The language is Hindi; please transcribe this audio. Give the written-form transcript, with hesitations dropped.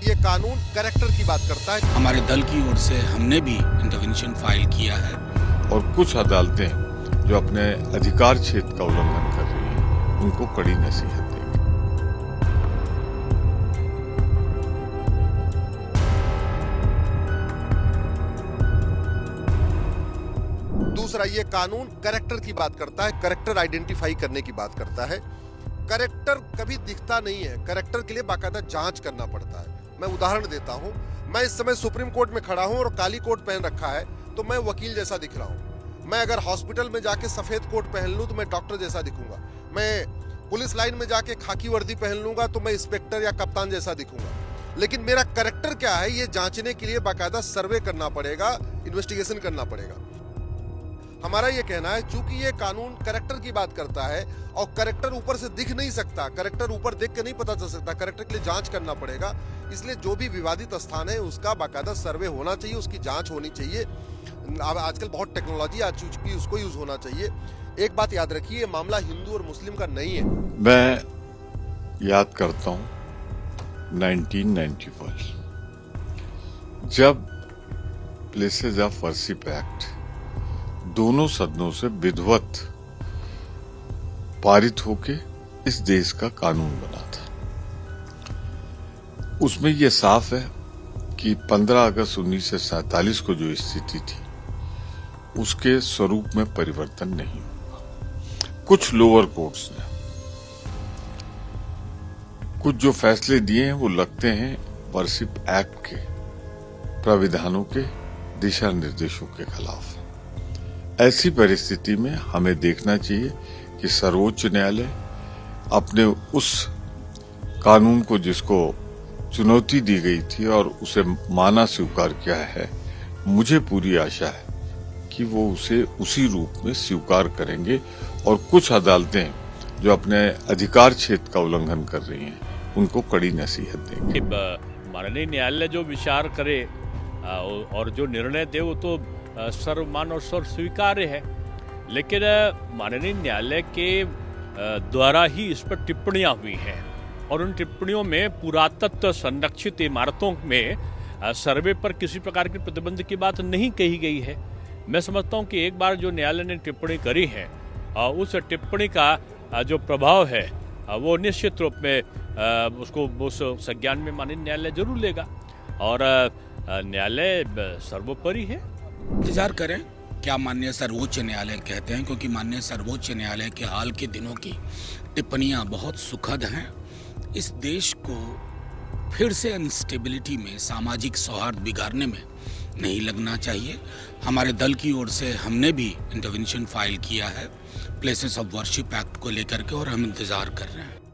ये कानून कैरेक्टर की बात करता है। हमारे दल की ओर से हमने भी इंटरवेंशन फाइल किया है और कुछ अदालतें जो अपने अधिकार क्षेत्र का उल्लंघन कर रही हैं उनको कड़ी नसीहत देंगे। दूसरा, ये कानून कैरेक्टर की बात करता है, कैरेक्टर आइडेंटिफाई करने की बात करता है। कैरेक्टर कभी दिखता नहीं है, कैरेक्टर के लिए बाकायदा जांच करना पड़ता है। मैं उदाहरण देता हूं, मैं इस समय सुप्रीम कोर्ट में खड़ा हूं और काली कोट पहन रखा है तो मैं वकील जैसा दिख रहा हूं। मैं अगर हॉस्पिटल में जाके सफेद कोट पहन लूं तो मैं डॉक्टर जैसा दिखूंगा। मैं पुलिस लाइन में जाके खाकी वर्दी पहन लूंगा तो मैं इंस्पेक्टर या कप्तान जैसा दिखूंगा। लेकिन मेरा कैरेक्टर क्या है ये जांचने के लिए बाकायदा सर्वे करना पड़ेगा, इन्वेस्टिगेशन करना पड़ेगा। हमारा ये कहना है, चूंकि ये कानून कैरेक्टर की बात करता है और कैरेक्टर ऊपर से दिख नहीं सकता, कैरेक्टर ऊपर देख के नहीं पता चल सकता, कैरेक्टर के लिए जांच करना पड़ेगा। इसलिए जो भी विवादित स्थान है उसका बाकायदा सर्वे होना चाहिए, उसकी जांच होनी चाहिए। अब आजकल बहुत टेक्नोलॉजी आ चुकी है, उसको यूज होना चाहिए। एक बात याद रखिए, ये मामला हिंदू और मुस्लिम का नहीं है। मैं याद करता हूं 1991 जब प्लेसेस ऑफ वर्शिप एक्ट दोनों सदनों से विधिवत पारित होके इस देश का कानून बना था। उसमें यह साफ है कि 15 अगस्त 1947 को जो स्थिति थी उसके स्वरूप में परिवर्तन नहीं हुआ। कुछ लोअर कोर्ट्स ने कुछ जो फैसले दिए हैं वो लगते हैं वर्शिप एक्ट के प्राविधानों के दिशा निर्देशों के खिलाफ। ऐसी परिस्थिति में हमें देखना चाहिए कि सर्वोच्च न्यायालय अपने उस कानून को जिसको चुनौती दी गई थी और उसे माना स्वीकार किया है, मुझे पूरी आशा है कि वो उसे उसी रूप में स्वीकार करेंगे और कुछ अदालतें जो अपने अधिकार क्षेत्र का उल्लंघन कर रही हैं उनको कड़ी नसीहत देंगे। माननीय न्यायालय जो विचार करे और जो निर्णय दे वो तो सर्वमान्य और सर्व स्वीकार्य है, लेकिन माननीय न्यायालय के द्वारा ही इस पर टिप्पणियां हुई हैं और उन टिप्पणियों में पुरातत्व संरक्षित इमारतों में सर्वे पर किसी प्रकार के प्रतिबंध की बात नहीं कही गई है। मैं समझता हूं कि एक बार जो न्यायालय ने टिप्पणी करी है उस टिप्पणी का जो प्रभाव है वो निश्चित रूप में उसको उस संज्ञान में माननीय न्यायालय जरूर लेगा और न्यायालय सर्वोपरि है। इंतजार करें क्या माननीय सर्वोच्च न्यायालय कहते हैं, क्योंकि माननीय सर्वोच्च न्यायालय के हाल के दिनों की टिप्पणियां बहुत सुखद हैं। इस देश को फिर से अनस्टेबिलिटी में, सामाजिक सौहार्द बिगाड़ने में नहीं लगना चाहिए। हमारे दल की ओर से हमने भी इंटरवेंशन फाइल किया है प्लेसेस ऑफ वर्शिप एक्ट को लेकर के और हम इंतजार कर रहे हैं।